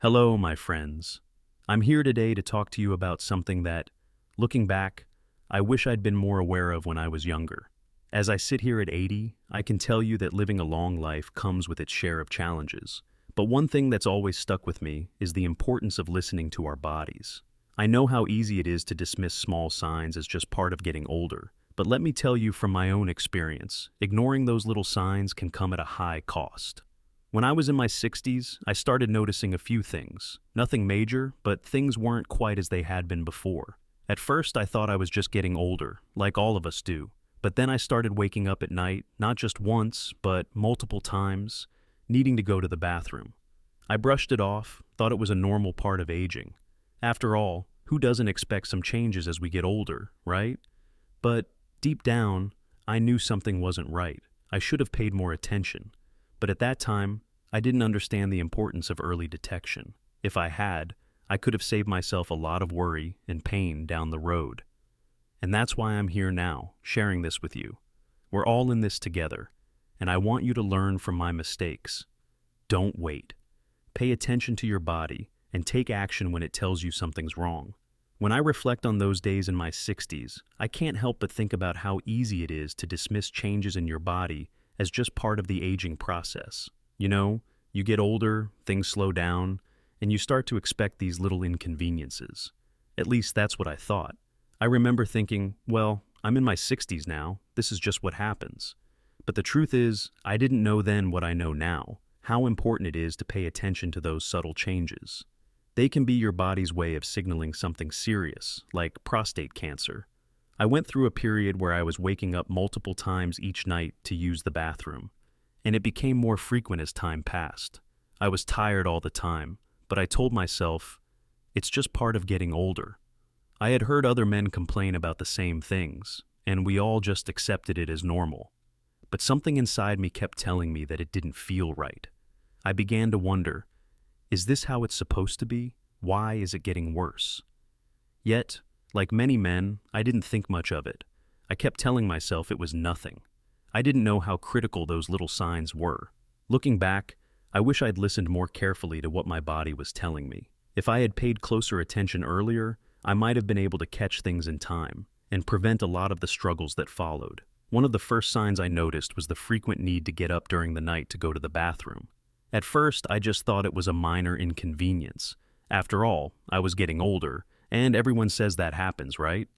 Hello, my friends. I'm here today to talk to you about something that, looking back, I wish I'd been more aware of when I was younger. As I sit here at 80, I can tell you that living a long life comes with its share of challenges. But one thing that's always stuck with me is the importance of listening to our bodies. I know how easy it is to dismiss small signs as just part of getting older, but let me tell you from my own experience, ignoring those little signs can come at a high cost. When I was in my 60s, I started noticing a few things. Nothing major, but things weren't quite as they had been before. At first, I thought I was just getting older, like all of us do. But then I started waking up at night, not just once, but multiple times, needing to go to the bathroom. I brushed it off, thought it was a normal part of aging. After all, who doesn't expect some changes as we get older, right? But deep down, I knew something wasn't right. I should have paid more attention. But at that time, I didn't understand the importance of early detection. If I had, I could have saved myself a lot of worry and pain down the road. And that's why I'm here now, sharing this with you. We're all in this together, and I want you to learn from my mistakes. Don't wait. Pay attention to your body and take action when it tells you something's wrong. When I reflect on those days in my 60s, I can't help but think about how easy it is to dismiss changes in your body as just part of the aging process. You know, you get older, things slow down, and you start to expect these little inconveniences. At least that's what I thought. I remember thinking, well, I'm in my 60s now, this is just what happens. But the truth is, I didn't know then what I know now, how important it is to pay attention to those subtle changes. They can be your body's way of signaling something serious, like prostate cancer. I went through a period where I was waking up multiple times each night to use the bathroom, and it became more frequent as time passed. I was tired all the time, but I told myself, it's just part of getting older. I had heard other men complain about the same things, and we all just accepted it as normal. But something inside me kept telling me that it didn't feel right. I began to wonder, is this how it's supposed to be? Why is it getting worse? Yet, like many men, I didn't think much of it. I kept telling myself it was nothing. I didn't know how critical those little signs were. Looking back, I wish I'd listened more carefully to what my body was telling me. If I had paid closer attention earlier, I might have been able to catch things in time and prevent a lot of the struggles that followed. One of the first signs I noticed was the frequent need to get up during the night to go to the bathroom. At first, I just thought it was a minor inconvenience. After all, I was getting older, and everyone says that happens, right?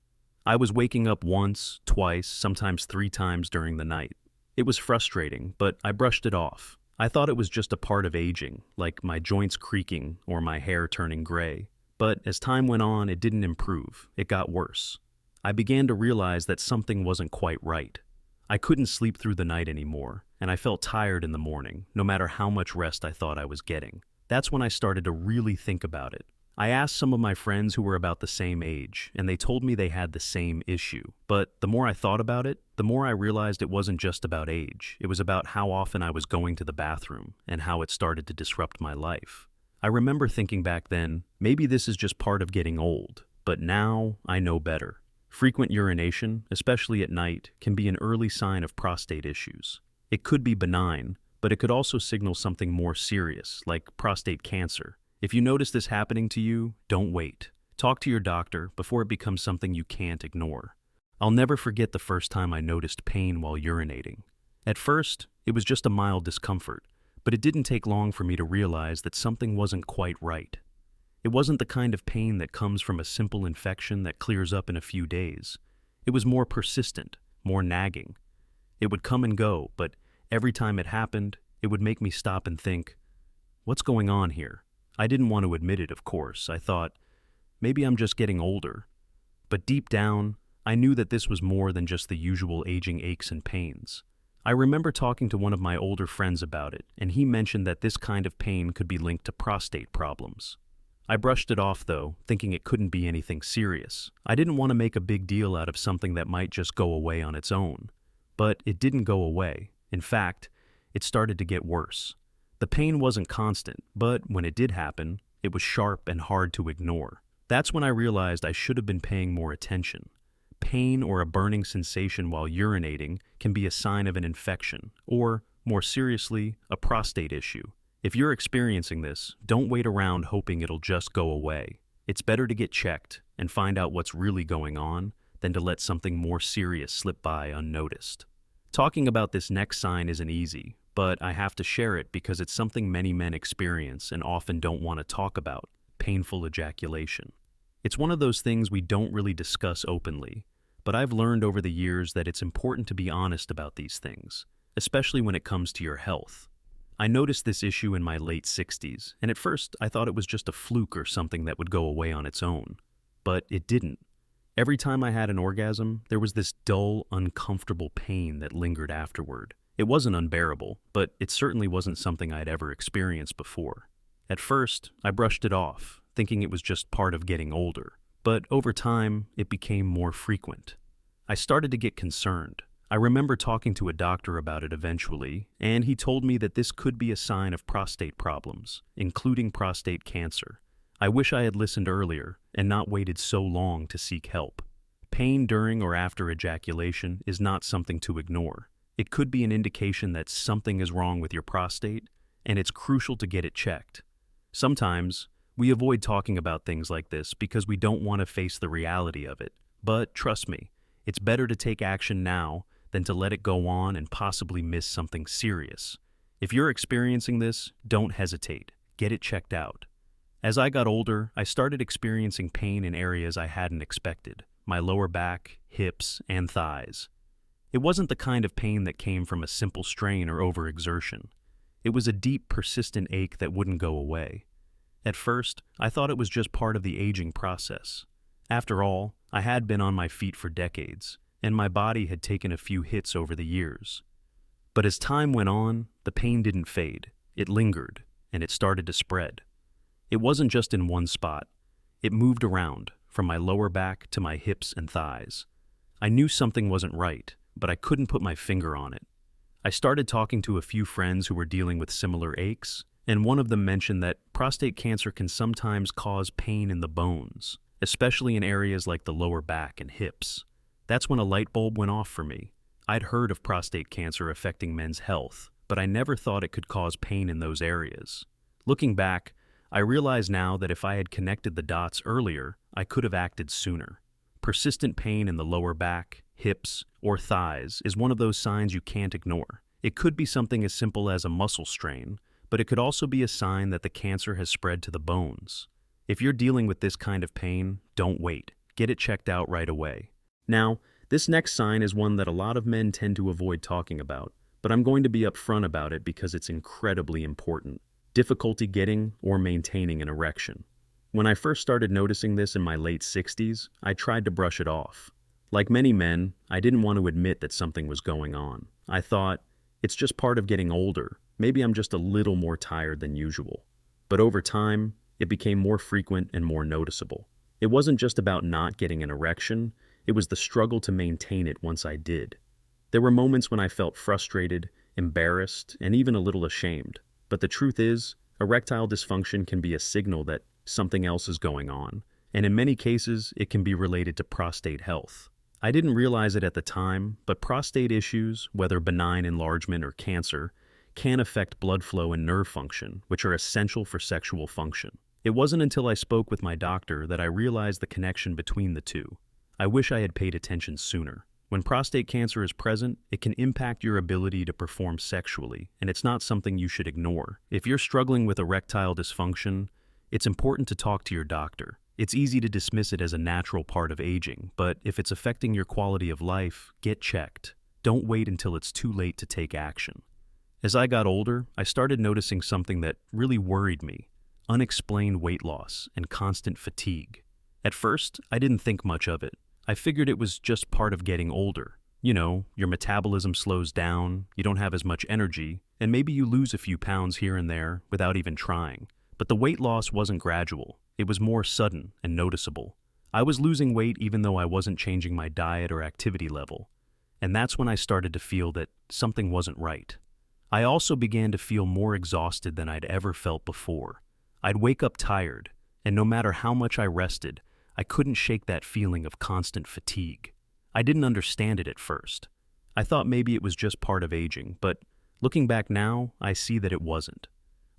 I was waking up once, twice, sometimes 3 times during the night. It was frustrating, but I brushed it off. I thought it was just a part of aging, like my joints creaking or my hair turning gray. But as time went on, it didn't improve. It got worse. I began to realize that something wasn't quite right. I couldn't sleep through the night anymore, and I felt tired in the morning, no matter how much rest I thought I was getting. That's when I started to really think about it. I asked some of my friends who were about the same age, and they told me they had the same issue. But the more I thought about it, the more I realized it wasn't just about age. It was about how often I was going to the bathroom and how it started to disrupt my life. I remember thinking back then, maybe this is just part of getting old, but now I know better. Frequent urination, especially at night, can be an early sign of prostate issues. It could be benign, but it could also signal something more serious, like prostate cancer. If you notice this happening to you, don't wait. Talk to your doctor before it becomes something you can't ignore. I'll never forget the first time I noticed pain while urinating. At first, it was just a mild discomfort, but it didn't take long for me to realize that something wasn't quite right. It wasn't the kind of pain that comes from a simple infection that clears up in a few days. It was more persistent, more nagging. It would come and go, but every time it happened, it would make me stop and think, what's going on here? I didn't want to admit it, of course. I thought, maybe I'm just getting older. But deep down, I knew that this was more than just the usual aging aches and pains. I remember talking to one of my older friends about it, and he mentioned that this kind of pain could be linked to prostate problems. I brushed it off, though, thinking it couldn't be anything serious. I didn't want to make a big deal out of something that might just go away on its own. But it didn't go away. In fact, it started to get worse. The pain wasn't constant, but when it did happen, it was sharp and hard to ignore. That's when I realized I should have been paying more attention. Pain or a burning sensation while urinating can be a sign of an infection, or, more seriously, a prostate issue. If you're experiencing this, don't wait around hoping it'll just go away. It's better to get checked and find out what's really going on than to let something more serious slip by unnoticed. Talking about this next sign isn't easy, but I have to share it because it's something many men experience and often don't want to talk about: painful ejaculation. It's one of those things we don't really discuss openly, but I've learned over the years that it's important to be honest about these things, especially when it comes to your health. I noticed this issue in my late 60s, and at first I thought it was just a fluke or something that would go away on its own. But it didn't. Every time I had an orgasm, there was this dull, uncomfortable pain that lingered afterward. It wasn't unbearable, but it certainly wasn't something I'd ever experienced before. At first, I brushed it off, thinking it was just part of getting older. But over time, it became more frequent. I started to get concerned. I remember talking to a doctor about it eventually, and he told me that this could be a sign of prostate problems, including prostate cancer. I wish I had listened earlier and not waited so long to seek help. Pain during or after ejaculation is not something to ignore. It could be an indication that something is wrong with your prostate, and it's crucial to get it checked. Sometimes, we avoid talking about things like this because we don't want to face the reality of it. But trust me, it's better to take action now than to let it go on and possibly miss something serious. If you're experiencing this, don't hesitate. Get it checked out. As I got older, I started experiencing pain in areas I hadn't expected: my lower back, hips, and thighs. It wasn't the kind of pain that came from a simple strain or overexertion. It was a deep, persistent ache that wouldn't go away. At first, I thought it was just part of the aging process. After all, I had been on my feet for decades, and my body had taken a few hits over the years. But as time went on, the pain didn't fade. It lingered, and it started to spread. It wasn't just in one spot. It moved around, from my lower back to my hips and thighs. I knew something wasn't right, but I couldn't put my finger on it. I started talking to a few friends who were dealing with similar aches, and one of them mentioned that prostate cancer can sometimes cause pain in the bones, especially in areas like the lower back and hips. That's when a light bulb went off for me. I'd heard of prostate cancer affecting men's health, but I never thought it could cause pain in those areas. Looking back, I realize now that if I had connected the dots earlier, I could have acted sooner. Persistent pain in the lower back, hips, or thighs is one of those signs you can't ignore. It could be something as simple as a muscle strain, but it could also be a sign that the cancer has spread to the bones. If you're dealing with this kind of pain, don't wait. Get it checked out right away. Now, this next sign is one that a lot of men tend to avoid talking about, but I'm going to be upfront about it because it's incredibly important: difficulty getting or maintaining an erection. When I first started noticing this in my late 60s, I tried to brush it off. Like many men, I didn't want to admit that something was going on. I thought, it's just part of getting older. Maybe I'm just a little more tired than usual. But over time, it became more frequent and more noticeable. It wasn't just about not getting an erection, it was the struggle to maintain it once I did. There were moments when I felt frustrated, embarrassed, and even a little ashamed. But the truth is, erectile dysfunction can be a signal that something else is going on, and in many cases, it can be related to prostate health. I didn't realize it at the time, but prostate issues, whether benign enlargement or cancer, can affect blood flow and nerve function, which are essential for sexual function. It wasn't until I spoke with my doctor that I realized the connection between the two. I wish I had paid attention sooner. When prostate cancer is present, it can impact your ability to perform sexually, and it's not something you should ignore. If you're struggling with erectile dysfunction, it's important to talk to your doctor. It's easy to dismiss it as a natural part of aging, but if it's affecting your quality of life, get checked. Don't wait until it's too late to take action. As I got older, I started noticing something that really worried me: unexplained weight loss and constant fatigue. At first, I didn't think much of it. I figured it was just part of getting older. You know, your metabolism slows down, you don't have as much energy, and maybe you lose a few pounds here and there without even trying. But the weight loss wasn't gradual. It was more sudden and noticeable. I was losing weight even though I wasn't changing my diet or activity level. And that's when I started to feel that something wasn't right. I also began to feel more exhausted than I'd ever felt before. I'd wake up tired, and no matter how much I rested, I couldn't shake that feeling of constant fatigue. I didn't understand it at first. I thought maybe it was just part of aging, but looking back now, I see that it wasn't.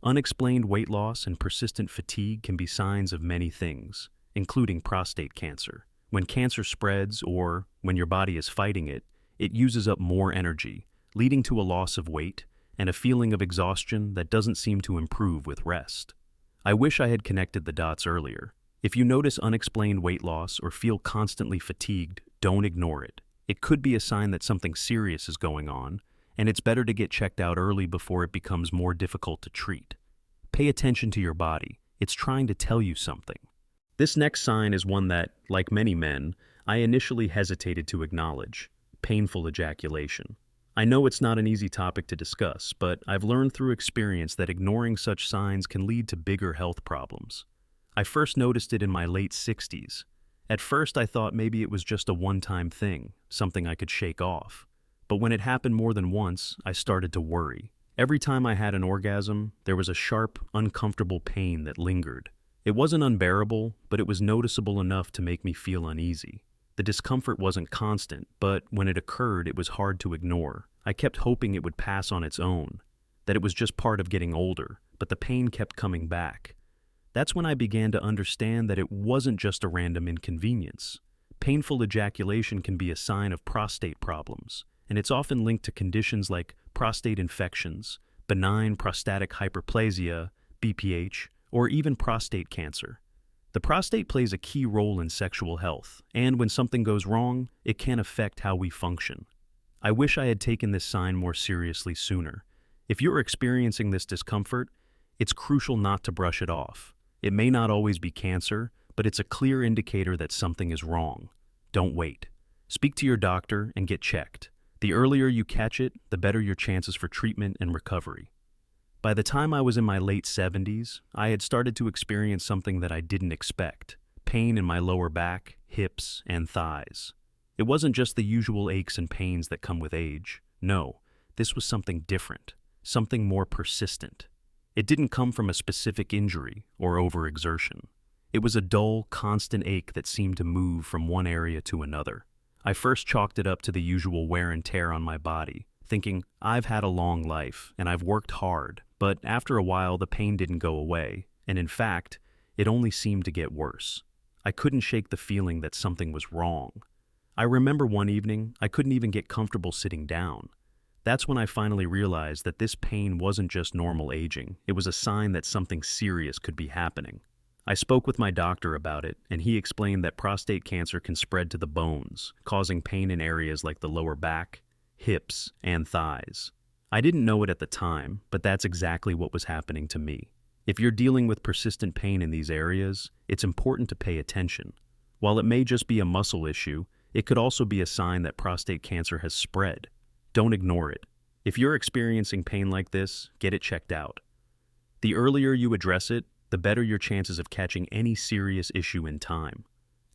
Unexplained weight loss and persistent fatigue can be signs of many things, including prostate cancer. When cancer spreads or when your body is fighting it, it uses up more energy, leading to a loss of weight and a feeling of exhaustion that doesn't seem to improve with rest. I wish I had connected the dots earlier. If you notice unexplained weight loss or feel constantly fatigued, don't ignore it. It could be a sign that something serious is going on, and it's better to get checked out early before it becomes more difficult to treat. Pay attention to your body. It's trying to tell you something. This next sign is one that, like many men, I initially hesitated to acknowledge: painful ejaculation. I know it's not an easy topic to discuss, but I've learned through experience that ignoring such signs can lead to bigger health problems. I first noticed it in my late 60s. At first I thought maybe it was just a one-time thing, something I could shake off. But when it happened more than once, I started to worry. Every time I had an orgasm, there was a sharp, uncomfortable pain that lingered. It wasn't unbearable, but it was noticeable enough to make me feel uneasy. The discomfort wasn't constant, but when it occurred, it was hard to ignore. I kept hoping it would pass on its own, that it was just part of getting older, but the pain kept coming back. That's when I began to understand that it wasn't just a random inconvenience. Painful ejaculation can be a sign of prostate problems, and it's often linked to conditions like prostate infections, benign prostatic hyperplasia, BPH, or even prostate cancer. The prostate plays a key role in sexual health, and when something goes wrong, it can affect how we function. I wish I had taken this sign more seriously sooner. If you're experiencing this discomfort, it's crucial not to brush it off. It may not always be cancer, but it's a clear indicator that something is wrong. Don't wait. Speak to your doctor and get checked. The earlier you catch it, the better your chances for treatment and recovery. By the time I was in my late 70s, I had started to experience something that I didn't expect: pain in my lower back, hips, and thighs. It wasn't just the usual aches and pains that come with age. No, this was something different, something more persistent. It didn't come from a specific injury or overexertion. It was a dull, constant ache that seemed to move from one area to another. I first chalked it up to the usual wear and tear on my body, thinking, I've had a long life and I've worked hard. But after a while, the pain didn't go away, and in fact, it only seemed to get worse. I couldn't shake the feeling that something was wrong. I remember one evening, I couldn't even get comfortable sitting down. That's when I finally realized that this pain wasn't just normal aging. It was a sign that something serious could be happening. I spoke with my doctor about it, and he explained that prostate cancer can spread to the bones, causing pain in areas like the lower back, hips, and thighs. I didn't know it at the time, but that's exactly what was happening to me. If you're dealing with persistent pain in these areas, it's important to pay attention. While it may just be a muscle issue, it could also be a sign that prostate cancer has spread. Don't ignore it. If you're experiencing pain like this, get it checked out. The earlier you address it, the better your chances of catching any serious issue in time.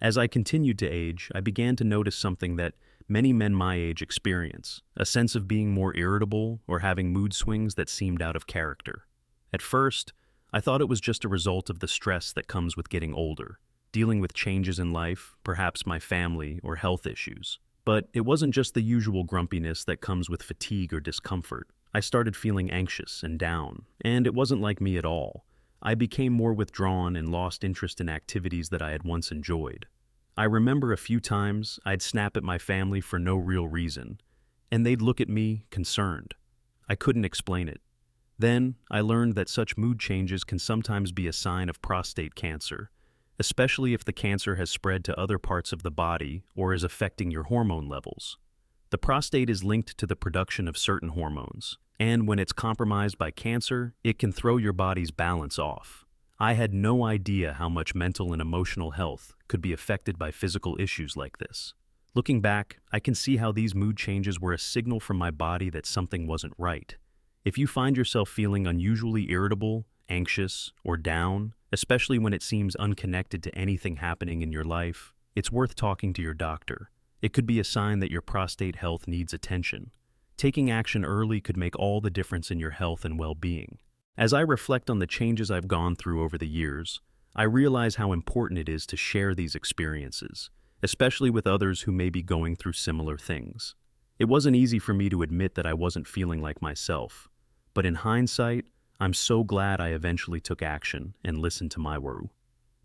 As I continued to age, I began to notice something that many men my age experience: a sense of being more irritable or having mood swings that seemed out of character. At first, I thought it was just a result of the stress that comes with getting older, dealing with changes in life, perhaps my family or health issues. But it wasn't just the usual grumpiness that comes with fatigue or discomfort. I started feeling anxious and down, and it wasn't like me at all. I became more withdrawn and lost interest in activities that I had once enjoyed. I remember a few times I'd snap at my family for no real reason, and they'd look at me concerned. I couldn't explain it. Then I learned that such mood changes can sometimes be a sign of prostate cancer, especially if the cancer has spread to other parts of the body or is affecting your hormone levels. The prostate is linked to the production of certain hormones, and when it's compromised by cancer, it can throw your body's balance off. I had no idea how much mental and emotional health could be affected by physical issues like this. Looking back, I can see how these mood changes were a signal from my body that something wasn't right. If you find yourself feeling unusually irritable, anxious, or down, especially when it seems unconnected to anything happening in your life, it's worth talking to your doctor. It could be a sign that your prostate health needs attention. Taking action early could make all the difference in your health and well-being. As I reflect on the changes I've gone through over the years, I realize how important it is to share these experiences, especially with others who may be going through similar things. It wasn't easy for me to admit that I wasn't feeling like myself, but in hindsight, I'm so glad I eventually took action and listened to my worry.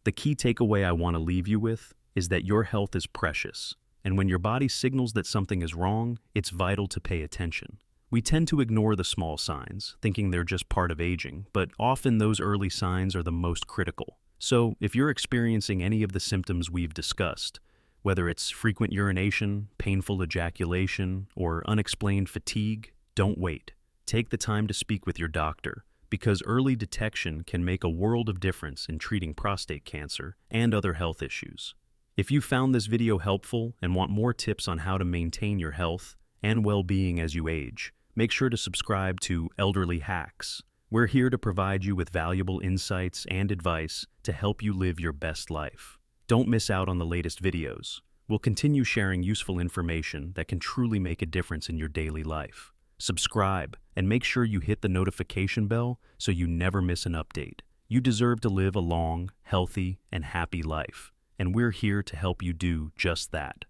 The key takeaway I want to leave you with is that your health is precious, and when your body signals that something is wrong, it's vital to pay attention. We tend to ignore the small signs, thinking they're just part of aging, but often those early signs are the most critical. So, if you're experiencing any of the symptoms we've discussed, whether it's frequent urination, painful ejaculation, or unexplained fatigue, don't wait. Take the time to speak with your doctor, because early detection can make a world of difference in treating prostate cancer and other health issues. If you found this video helpful and want more tips on how to maintain your health and well-being as you age, make sure to subscribe to Elderly Hacks. We're here to provide you with valuable insights and advice to help you live your best life. Don't miss out on the latest videos. We'll continue sharing useful information that can truly make a difference in your daily life. Subscribe and make sure you hit the notification bell so you never miss an update. You deserve to live a long, healthy, and happy life, and we're here to help you do just that.